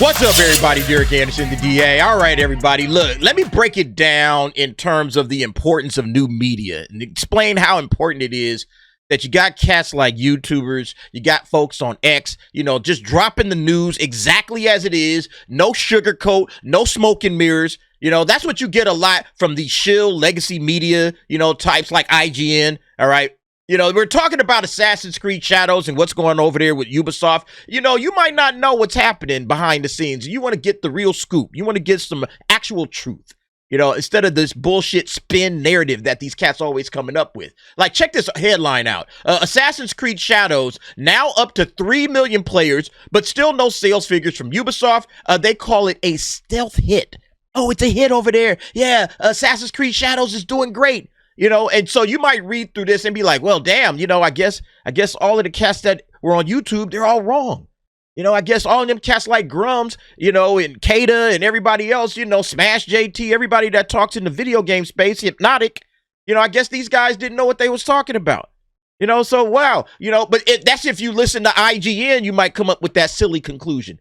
What's up, everybody? Derek Anderson, the DA. All right, everybody. Look, let me break it down in terms of the importance of new media and explain how important it is that you got cats like YouTubers, you got folks on X, just dropping the news exactly as it is, no sugarcoat, no smoke and mirrors. That's what you get a lot from the shill legacy media, types like IGN, all right? We're talking about Assassin's Creed Shadows and what's going on over there with Ubisoft. You might not know what's happening behind the scenes. You want to get the real scoop. You want to get some actual truth, instead of this bullshit spin narrative that these cats always coming up with. Like, check this headline out. Assassin's Creed Shadows, now up to 3 million players, but still no sales figures from Ubisoft. They call it a stealth hit. Oh, it's a hit over there. Yeah, Assassin's Creed Shadows is doing great. And so you might read through this and be like, well, damn, I guess all of the cats that were on YouTube, they're all wrong. I guess all of them cats like Grums, and Kada and everybody else, Smash JT, everybody that talks in the video game space, Hypnotic, I guess these guys didn't know what they was talking about. So wow, but that's if you listen to IGN, you might come up with that silly conclusion.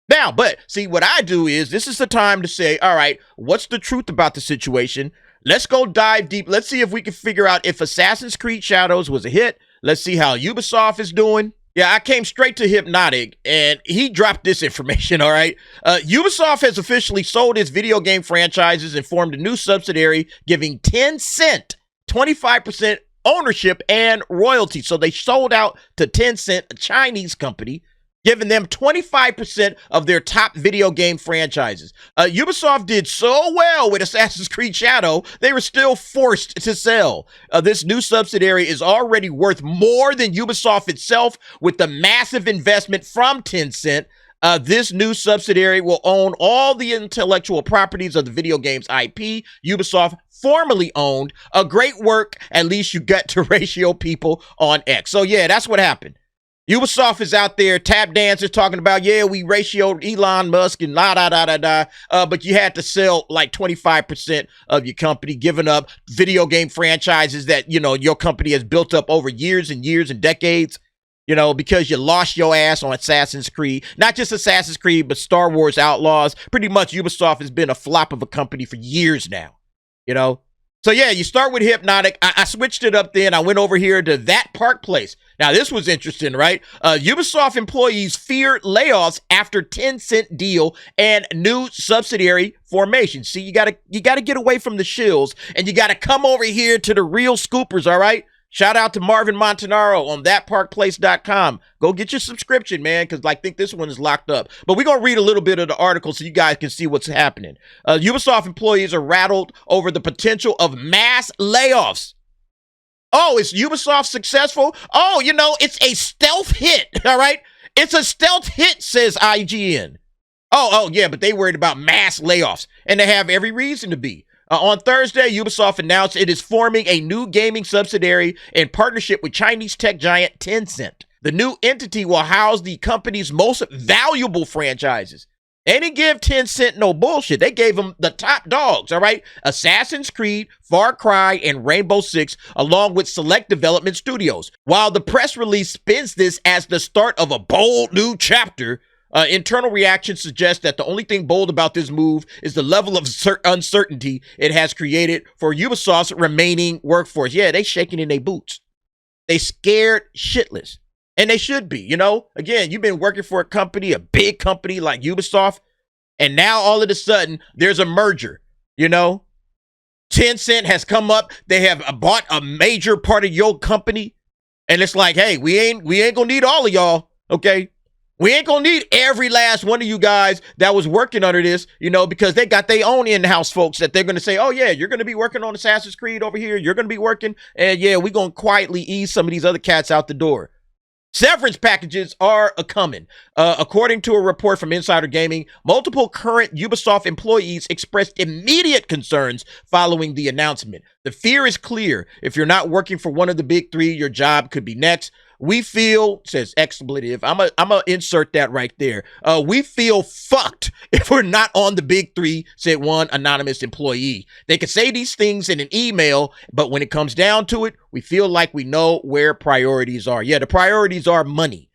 Now, but see, what I do is this is the time to say, all right, what's the truth about the situation? Let's go dive deep. Let's see if we can figure out if Assassin's Creed Shadows was a hit. Let's see how Ubisoft is doing. Yeah, I came straight to Hypnotic, and he dropped this information, all right? Ubisoft has officially sold its video game franchises and formed a new subsidiary, giving Tencent 25% ownership and royalty. So they sold out to Tencent, a Chinese company, giving them 25% of their top video game franchises. Ubisoft did so well with Assassin's Creed Shadow, they were still forced to sell. This new subsidiary is already worth more than Ubisoft itself, with the massive investment from Tencent. This new subsidiary will own all the intellectual properties of the video game's IP Ubisoft formerly owned. A great work, at least you got to ratio people on X. So yeah, that's what happened. Ubisoft is out there, tap dancers talking about, yeah, we ratioed Elon Musk and but you had to sell like 25% of your company, giving up video game franchises that, your company has built up over years and years and decades, because you lost your ass on Assassin's Creed. Not just Assassin's Creed, but Star Wars Outlaws. Pretty much Ubisoft has been a flop of a company for years now, So yeah, you start with Hypnotic. I switched it up then. I went over here to That Park Place. Now this was interesting, right? Ubisoft employees fear layoffs after Tencent deal and new subsidiary formation. See, you gotta get away from the shills and you gotta come over here to the real scoopers, all right? Shout out to Marvin Montanaro on thatparkplace.com. Go get your subscription, man, because I think this one is locked up. But we're going to read a little bit of the article so you guys can see what's happening. Ubisoft employees are rattled over the potential of mass layoffs. Oh, is Ubisoft successful? Oh, it's a stealth hit, all right? It's a stealth hit, says IGN. Oh, yeah, but they worried about mass layoffs, and they have every reason to be. On Thursday, Ubisoft announced it is forming a new gaming subsidiary in partnership with Chinese tech giant Tencent. The new entity will house the company's most valuable franchises. They didn't give Tencent no bullshit. They gave them the top dogs, all right? Assassin's Creed, Far Cry, and Rainbow Six, along with select development studios. While the press release spins this as the start of a bold new chapter, internal reactions suggest that the only thing bold about this move is the level of uncertainty it has created for Ubisoft's remaining workforce. Yeah, they shaking in their boots. They scared shitless. And they should be, Again, you've been working for a company, a big company like Ubisoft, and now all of a sudden there's a merger, Tencent has come up. They have bought a major part of your company. And it's like, hey, we ain't gonna need all of y'all, okay? We ain't gonna need every last one of you guys that was working under this, because they got their own in-house folks that they're gonna say, oh yeah, you're gonna be working on Assassin's Creed over here. You're gonna be working, and yeah, we're gonna quietly ease some of these other cats out the door. Severance packages are a-coming. According to a report from Insider Gaming, multiple current Ubisoft employees expressed immediate concerns following the announcement. The fear is clear. If you're not working for one of the big three, your job could be next. We feel, says expletive, I'm gonna insert that right there. We feel fucked if we're not on the big three, said one anonymous employee. They can say these things in an email, but when it comes down to it, we feel like we know where priorities are. Yeah, the priorities are money.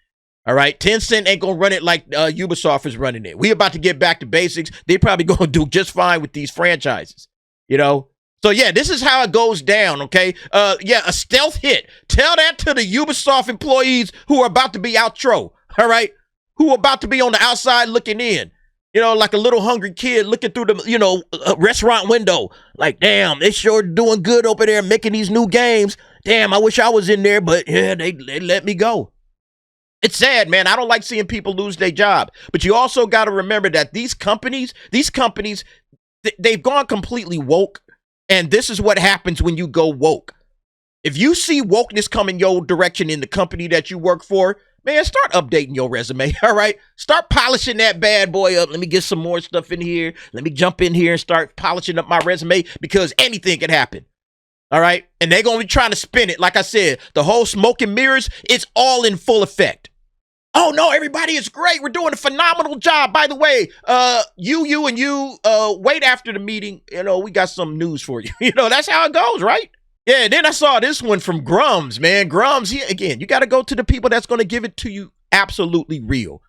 All right, Tencent ain't gonna run it like Ubisoft is running it. We about to get back to basics. They probably gonna do just fine with these franchises, you know. So yeah, this is how it goes down. Okay, yeah, a stealth hit. Tell that to the Ubisoft employees who are about to be outro. All right, who are about to be on the outside looking in. You know, like a little hungry kid looking through the restaurant window. Like, damn, they sure doing good over there making these new games. Damn, I wish I was in there, but yeah, they let me go. It's sad, man. I don't like seeing people lose their job. But you also got to remember that these companies, they've gone completely woke. And this is what happens when you go woke. If you see wokeness coming your direction in the company that you work for, man, start updating your resume, all right? Start polishing that bad boy up. Let me get some more stuff in here. Let me jump in here and start polishing up my resume because anything can happen. All right, and they're going to be trying to spin it. Like I said, the whole smoke and mirrors, it's all in full effect. Oh, no, everybody, it's great. We're doing a phenomenal job. By the way, you, wait after the meeting. You know, we got some news for you. You know, that's how it goes, right? Yeah, and then I saw this one from Grums, man. Grums, again, you got to go to the people that's going to give it to you absolutely real.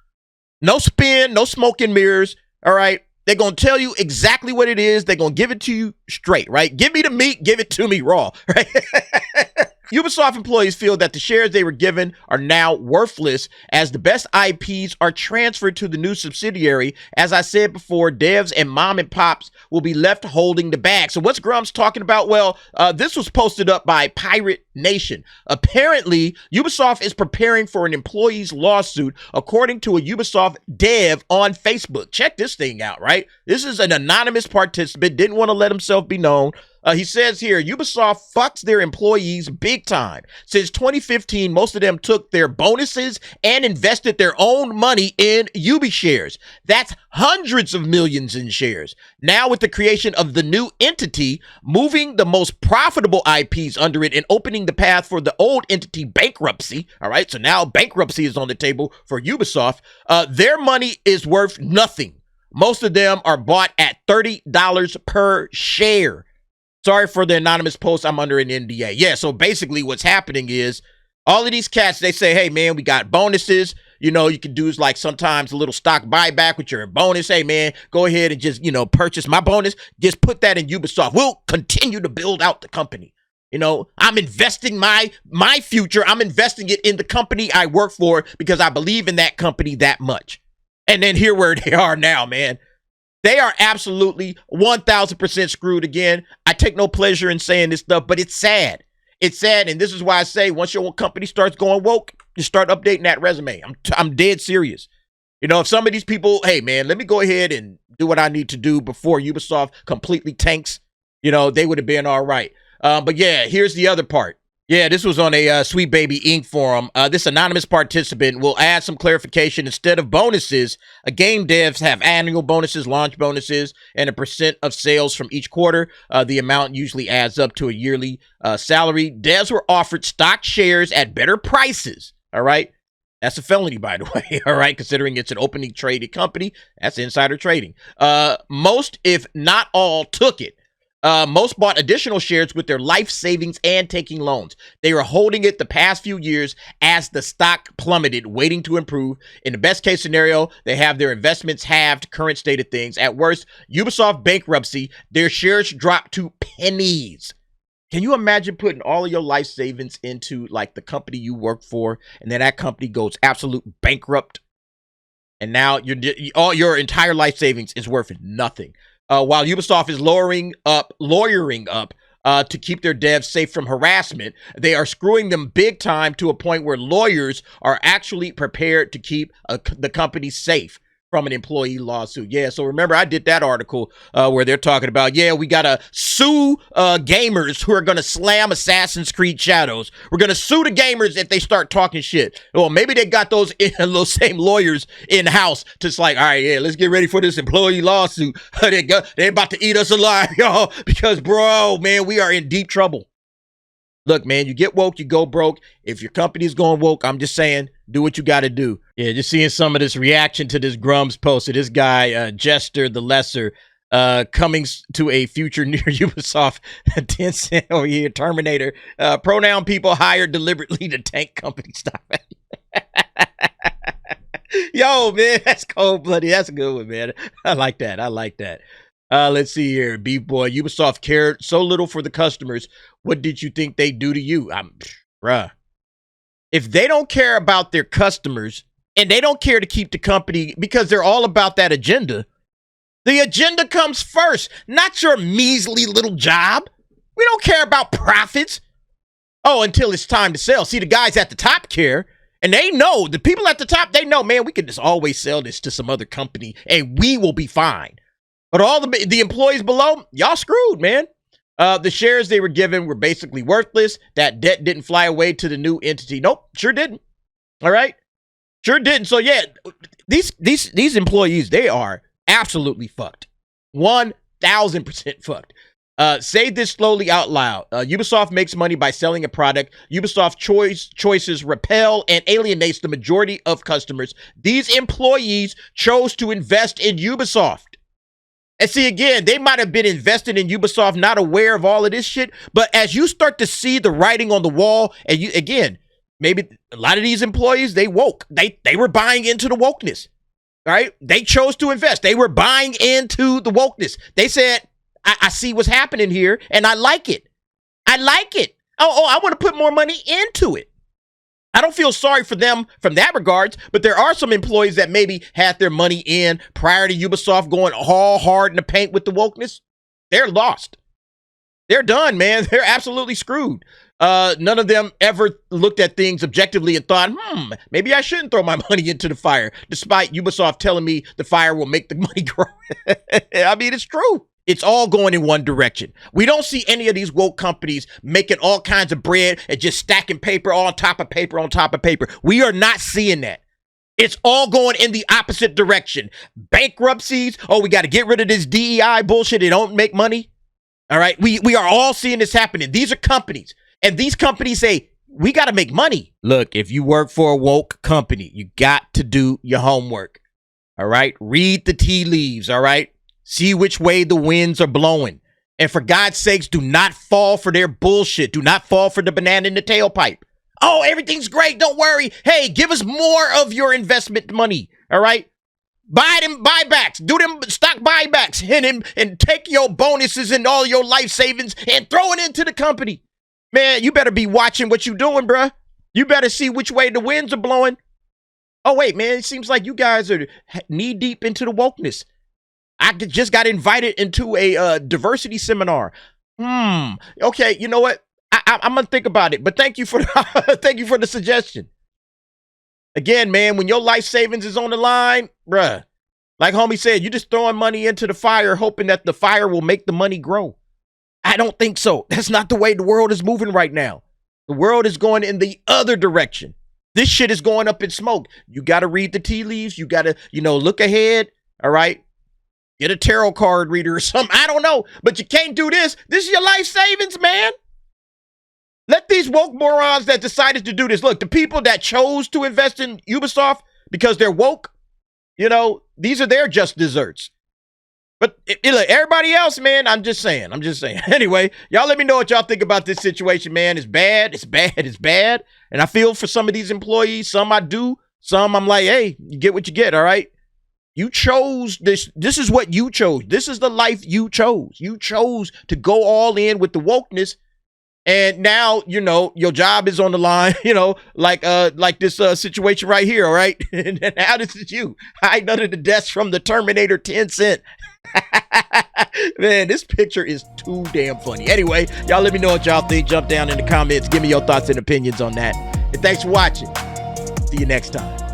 No spin, no smoke and mirrors, all right? They're going to tell you exactly what it is. They're going to give it to you straight, right? Give me the meat, give it to me raw, right? Ubisoft employees feel that the shares they were given are now worthless as the best IPs are transferred to the new subsidiary. As I said before, devs and mom and pops will be left holding the bag. So what's Grum's talking about? Well, this was posted up by Pirate Nation. Apparently, Ubisoft is preparing for an employee's lawsuit, according to a Ubisoft dev on Facebook. Check this thing out, right? This is an anonymous participant, didn't want to let himself be known. He says here, Ubisoft fucks their employees big time. Since 2015, most of them took their bonuses and invested their own money in Ubi shares. That's hundreds of millions in shares. Now with the creation of the new entity, moving the most profitable IPs under it and opening the path for the old entity bankruptcy, all right, so now bankruptcy is on the table for Ubisoft, their money is worth nothing. Most of them are bought at $30 per share. Sorry for the anonymous post. I'm under an NDA. Yeah, so basically what's happening is all of these cats, they say, hey, man, we got bonuses. You know, you can do like sometimes a little stock buyback with your bonus. Hey, man, go ahead and just, purchase my bonus. Just put that in Ubisoft. We'll continue to build out the company. You know, I'm investing my future. I'm investing it in the company I work for because I believe in that company that much. And then here where they are now, man. They are absolutely 1,000% screwed again. I take no pleasure in saying this stuff, but it's sad. It's sad, and this is why I say once your company starts going woke, you start updating that resume. I'm dead serious. You know, if some of these people, hey, man, let me go ahead and do what I need to do before Ubisoft completely tanks, they would have been all right. But yeah, here's the other part. Yeah, this was on a Sweet Baby Inc. forum. This anonymous participant will add some clarification. Instead of bonuses, game devs have annual bonuses, launch bonuses, and a % of sales from each quarter. The amount usually adds up to a yearly salary. Devs were offered stock shares at better prices. All right. That's a felony, by the way. All right. Considering it's an openly traded company, that's insider trading. Most, if not all, took it. Most bought additional shares with their life savings and taking loans. They were holding it the past few years as the stock plummeted, waiting to improve. In the best case scenario, they have their investments halved, current state of things. At worst, Ubisoft bankruptcy, their shares dropped to pennies. Can you imagine putting all of your life savings into like the company you work for, and then that company goes absolute bankrupt, and now all your entire life savings is worth nothing? While Ubisoft is lawyering up to keep their devs safe from harassment, they are screwing them big time to a point where lawyers are actually prepared to keep the company safe from an employee lawsuit. Yeah, so remember I did that article where they're talking about, yeah, we got to sue gamers who are going to slam Assassin's Creed Shadows. We're going to sue the gamers if they start talking shit. Well, maybe they got those same lawyers in-house just like, all right, yeah, let's get ready for this employee lawsuit. They're about to eat us alive, y'all, because, bro, man, we are in deep trouble. Look, man, you get woke, you go broke. If your company's going woke, I'm just saying, do what you got to do. Yeah, just seeing some of this reaction to this Grums post of this guy, Jester the Lesser, coming to a future near Ubisoft, Tencent over here, Terminator, pronoun people hired deliberately to tank company stock. Yo, man, that's cold-blooded. That's a good one, man. I like that. I like that. Let's see here. B-Boy, Ubisoft cared so little for the customers. What did you think they do to you? Bruh. If they don't care about their customers and they don't care to keep the company because they're all about that agenda, the agenda comes first, not your measly little job. We don't care about profits. Oh, until it's time to sell. See, the guys at the top care. And they know, the people at the top, they know, man, we can just always sell this to some other company and we will be fine. But all the employees below, y'all screwed, man. The shares they were given were basically worthless. That debt didn't fly away to the new entity. Nope, sure didn't. All right? Sure didn't. So, yeah, these employees, they are absolutely fucked. 1,000% fucked. Say this slowly out loud. Ubisoft makes money by selling a product. Ubisoft choices repel and alienates the majority of customers. These employees chose to invest in Ubisoft. And see, again, they might have been invested in Ubisoft, not aware of all of this shit. But as you start to see the writing on the wall, and you, again, maybe a lot of these employees, they woke. They were buying into the wokeness. Right? They chose to invest. They were buying into the wokeness. They said, I see what's happening here, and I like it. I like it. Oh, I want to put more money into it. I don't feel sorry for them from that regards, but there are some employees that maybe had their money in prior to Ubisoft going all hard in the paint with the wokeness. They're lost. They're done, man. They're absolutely screwed. None of them ever looked at things objectively and thought, maybe I shouldn't throw my money into the fire, despite Ubisoft telling me the fire will make the money grow. I mean, it's true. It's all going in one direction. We don't see any of these woke companies making all kinds of bread and just stacking paper on top of paper on top of paper. We are not seeing that. It's all going in the opposite direction. Bankruptcies. Oh, we got to get rid of this DEI bullshit. They don't make money. All right. We are all seeing this happening. These are companies. And these companies say, we got to make money. Look, if you work for a woke company, you got to do your homework. All right. Read the tea leaves. All right. See which way the winds are blowing. And for God's sakes, do not fall for their bullshit. Do not fall for the banana in the tailpipe. Oh, everything's great. Don't worry. Hey, give us more of your investment money. All right. Buy them buybacks. Do them stock buybacks. And take your bonuses and all your life savings and throw it into the company. Man, you better be watching what you're doing, bruh. You better see which way the winds are blowing. Oh, wait, man. It seems like you guys are knee deep into the wokeness. I just got invited into a diversity seminar. Okay, you know what? I'm gonna think about it. But thank you for thank you for the suggestion. Again, man, when your life savings is on the line, bruh, like homie said, you just throwing money into the fire, hoping that the fire will make the money grow. I don't think so. That's not the way the world is moving right now. The world is going in the other direction. This shit is going up in smoke. You got to read the tea leaves. You got to, look ahead. All right. Get a tarot card reader or something. I don't know. But you can't do this. This is your life savings, man. Let these woke morons that decided to do this. Look, the people that chose to invest in Ubisoft because they're woke, these are their just desserts. But look, everybody else, man, I'm just saying. Anyway, y'all let me know what y'all think about this situation, man. It's bad. It's bad. It's bad. And I feel for some of these employees. Some I do. Some I'm like, hey, you get what you get, all right? You chose this. This is what you chose. This is the life you chose. You chose to go all in with the wokeness. And now, your job is on the line, like this situation right here, all right? And now this is you. Hiding under the desk from the Terminator Tencent. Man, this picture is too damn funny. Anyway, y'all let me know what y'all think. Jump down in the comments. Give me your thoughts and opinions on that. And thanks for watching. See you next time.